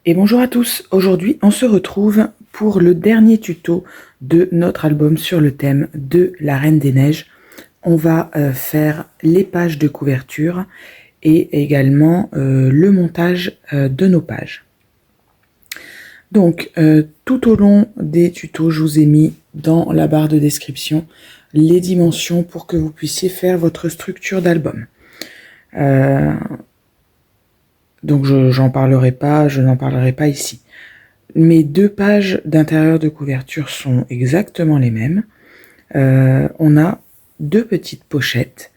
Et bonjour à tous, aujourd'hui on se retrouve pour le dernier tuto de notre album sur le thème de la Reine des Neiges. On va faire les pages de couverture et également le montage de nos pages. Donc tout au long des tutos, je vous ai mis dans la barre de description les dimensions pour que vous puissiez faire votre structure d'album. Donc je n'en parlerai pas ici. Mes deux pages d'intérieur de couverture sont exactement les mêmes. On a deux petites pochettes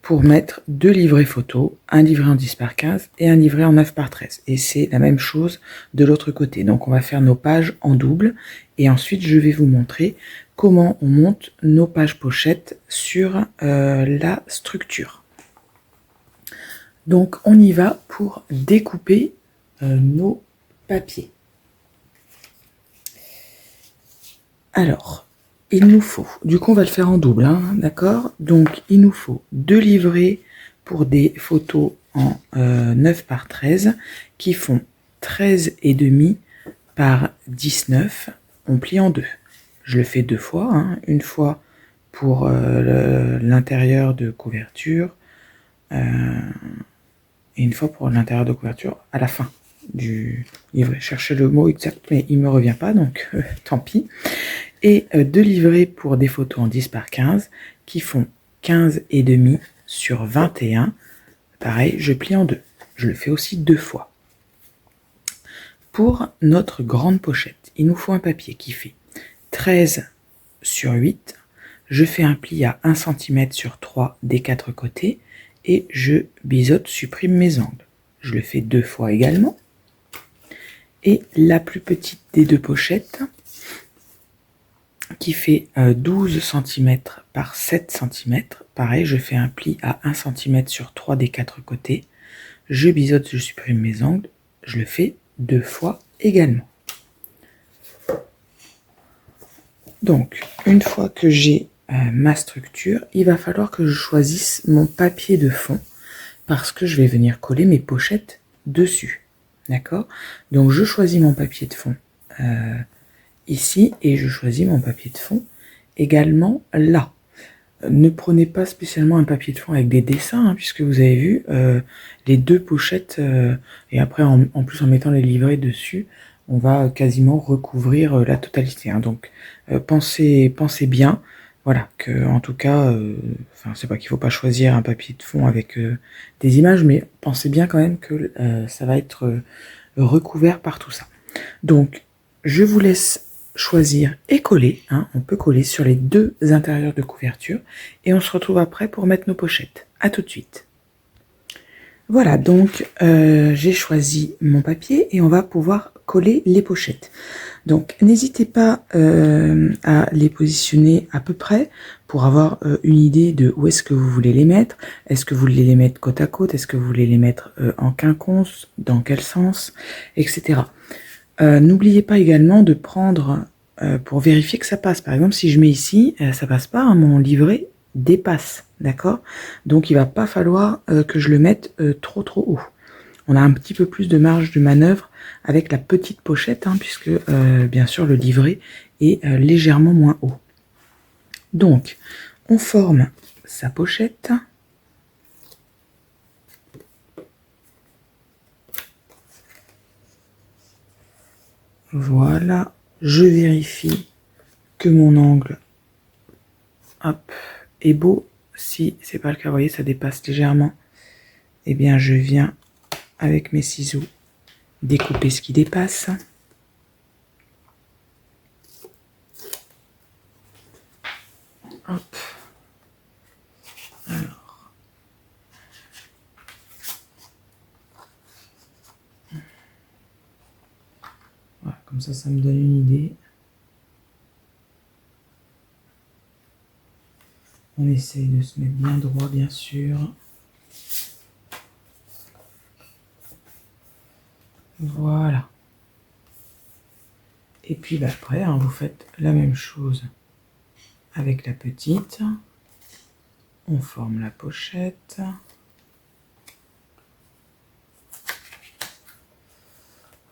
pour mettre deux livrets photos, un livret en 10 par 15 et un livret en 9 par 13. Et c'est la même chose de l'autre côté. Donc on va faire nos pages en double et ensuite je vais vous montrer comment on monte nos pages pochettes sur la structure. Donc on y va pour découper nos papiers. Alors, il nous faut, du coup on va le faire en double, hein, d'accord? Donc il nous faut deux livrets pour des photos en 9 par 13 qui font 13,5 par 19, on plie en deux. Je le fais deux fois, hein, une fois pour l'intérieur de couverture et une fois pour l'intérieur de couverture à la fin du livret. Chercher le mot exact mais il me revient pas, donc tant pis. Et deux livrets pour des photos en 10 par 15 qui font 15,5 sur 21. Pareil, je plie en deux. Je le fais aussi deux fois. Pour notre grande pochette, il nous faut un papier qui fait 13 sur 8. Je fais un pli à 1 cm sur 3 des quatre côtés et je biseaute, supprime mes angles. Je le fais deux fois également. Et la plus petite des deux pochettes, qui fait 12 cm par 7 cm. Pareil, je fais un pli à 1 cm sur 3 des quatre côtés. Je biseaute, je supprime mes angles. Je le fais deux fois également. Donc, une fois que j'ai ma structure, il va falloir que je choisisse mon papier de fond parce que je vais venir coller mes pochettes dessus. D'accord? Donc, je choisis mon papier de fond ici et je choisis mon papier de fond également là. Ne prenez pas spécialement un papier de fond avec des dessins, hein, puisque vous avez vu les deux pochettes et après en plus en mettant les livrets dessus, on va quasiment recouvrir la totalité. Hein. Donc pensez bien, voilà, que en tout cas, enfin c'est pas qu'il faut pas choisir un papier de fond avec des images, mais pensez bien quand même que ça va être recouvert par tout ça. Donc je vous laisse choisir et coller, hein, on peut coller sur les deux intérieurs de couverture et on se retrouve après pour mettre nos pochettes. À tout de suite. Voilà, donc j'ai choisi mon papier et on va pouvoir coller les pochettes. Donc n'hésitez pas à les positionner à peu près pour avoir une idée de où est-ce que vous voulez les mettre. Est-ce que vous voulez les mettre côte à côte? Est-ce que vous voulez les mettre en quinconce? Dans quel sens? Etc. N'oubliez pas également de prendre, pour vérifier que ça passe. Par exemple, si je mets ici, ça passe pas, hein, mon livret dépasse, d'accord? Donc il va pas falloir que je le mette trop haut. On a un petit peu plus de marge de manœuvre avec la petite pochette, hein, puisque bien sûr le livret est légèrement moins haut. Donc, on forme sa pochette. Voilà, je vérifie que mon angle hop, est beau. Si c'est pas le cas, vous voyez, ça dépasse légèrement. Eh bien, je viens avec mes ciseaux découper ce qui dépasse. Hop. Alors. Voilà, comme ça me donne une idée. On essaye de se mettre bien droit, bien sûr. Voilà. Et puis bah, après, hein, vous faites la même chose avec la petite. On forme la pochette.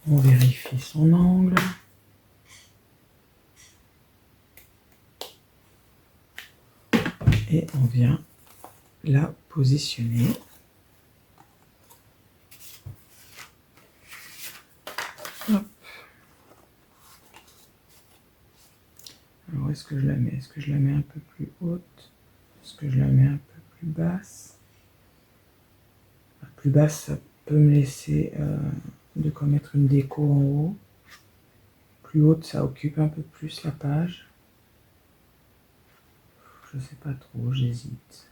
On vérifie son angle. Et on vient la positionner. Hop. Alors, où est-ce que je la mets? Est-ce que je la mets un peu plus haute? Est-ce que je la mets un peu plus basse? Plus basse, ça peut me laisser de quoi mettre une déco en haut. Plus haute, ça occupe un peu plus la page. Je sais pas trop, j'hésite.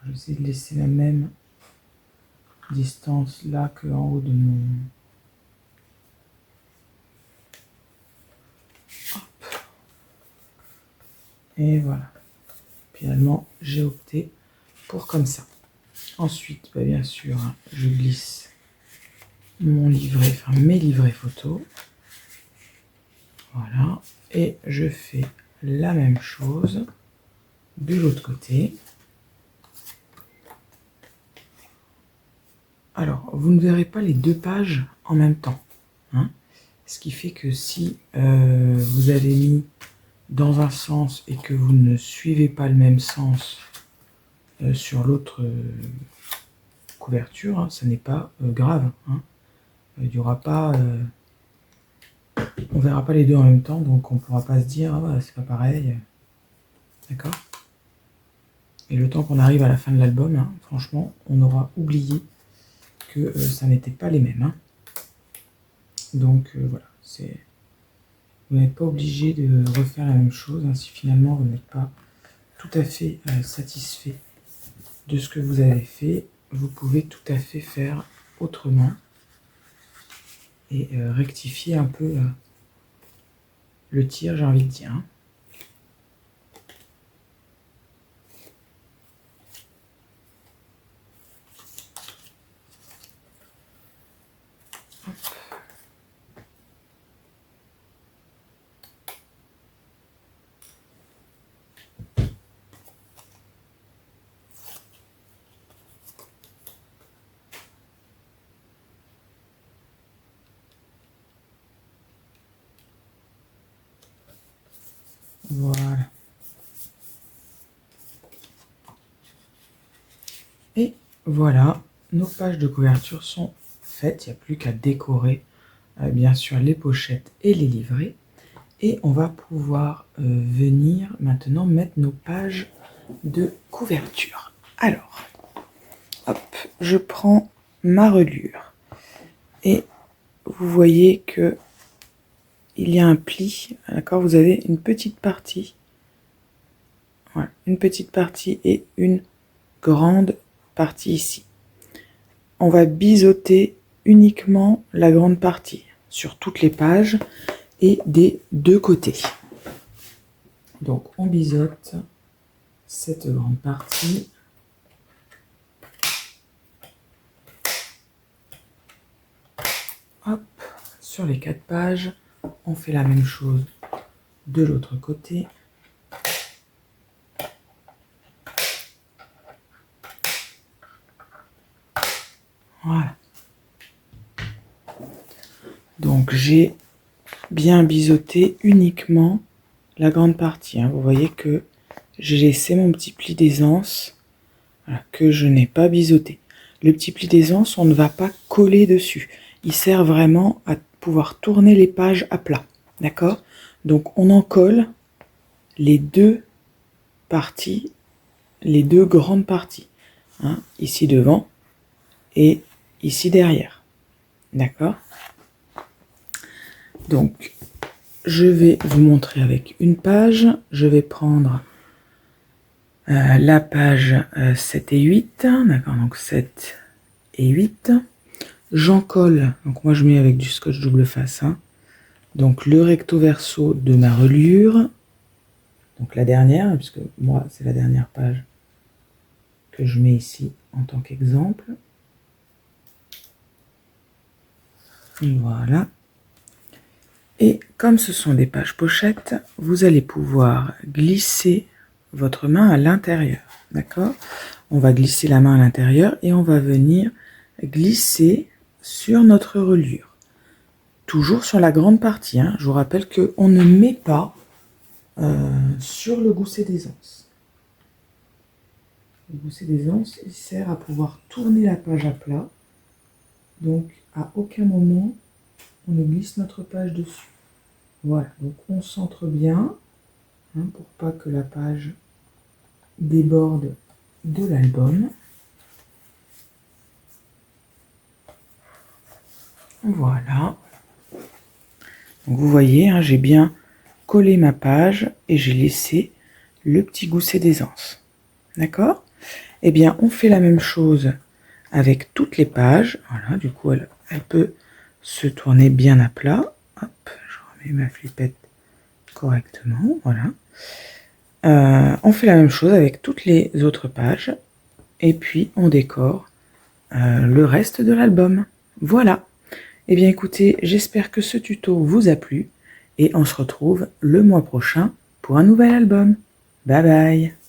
J'essaie de laisser la même distance là que en haut de mon... Hop. Et voilà. Finalement, j'ai opté pour comme ça. Ensuite, bah bien sûr, je glisse mon livret, enfin mes livrets photos. Voilà. Et je fais la même chose de l'autre côté. Alors, vous ne verrez pas les deux pages en même temps. Hein, ce qui fait que si vous avez mis dans un sens et que vous ne suivez pas le même sens sur l'autre couverture, hein, ça n'est pas grave. Hein. Il y aura pas... on verra pas les deux en même temps, donc on ne pourra pas se dire « Ah bah, c'est pas pareil ». D'accord? Et le temps qu'on arrive à la fin de l'album, hein, franchement, on aura oublié que ça n'était pas les mêmes. Hein. Donc voilà, vous n'êtes pas obligé de refaire la même chose hein, si finalement vous n'êtes pas tout à fait satisfait de ce que vous avez fait. Vous pouvez tout à fait faire autrement et rectifier un peu le tir, j'ai envie de dire. Hein. Voilà. Et voilà, nos pages de couverture sont faites. Il n'y a plus qu'à décorer bien sûr les pochettes et les livrets. Et on va pouvoir venir maintenant mettre nos pages de couverture. Alors, hop, je prends ma reliure. Et vous voyez que il y a un pli, d'accord? Vous avez une petite partie, voilà, une petite partie et une grande partie ici. On va biseauter uniquement la grande partie sur toutes les pages et des deux côtés. Donc on biseaute cette grande partie. Hop, sur les 4 pages, on fait la même chose de l'autre côté. Voilà. Donc j'ai bien biseauté uniquement la grande partie. Hein. Vous voyez que j'ai laissé mon petit pli d'aisance voilà, que je n'ai pas biseauté. Le petit pli d'aisance, on ne va pas coller dessus. Il sert vraiment à pouvoir tourner les pages à plat. D'accord? Donc on en colle les deux parties, les deux grandes parties. Hein, ici devant et ici derrière. D'accord? Donc, je vais vous montrer avec une page. Je vais prendre la page 7 et 8. D'accord, donc 7 et 8. J'en colle, donc moi je mets avec du scotch double face. Hein, donc le recto verso de ma reliure. Donc la dernière, puisque moi c'est la dernière page que je mets ici en tant qu'exemple. Voilà. Et comme ce sont des pages pochettes, vous allez pouvoir glisser votre main à l'intérieur, d'accord? On va glisser la main à l'intérieur et on va venir glisser sur notre reliure. Toujours sur la grande partie, hein. Je vous rappelle qu'on ne met pas sur le gousset d'aisance. Le gousset d'aisance, il sert à pouvoir tourner la page à plat. Donc, à aucun moment, on ne glisse notre page dessus. Voilà, donc on centre bien, hein, pour pas que la page déborde de l'album. Voilà. Donc vous voyez, hein, j'ai bien collé ma page et j'ai laissé le petit gousset d'aisance. D'accord? Eh bien, on fait la même chose avec toutes les pages. Voilà, du coup, elle peut se tourner bien à plat. Hop, je remets ma flippette correctement. Voilà. On fait la même chose avec toutes les autres pages. Et puis, on décore le reste de l'album. Voilà. Eh bien, écoutez, j'espère que ce tuto vous a plu. Et on se retrouve le mois prochain pour un nouvel album. Bye bye!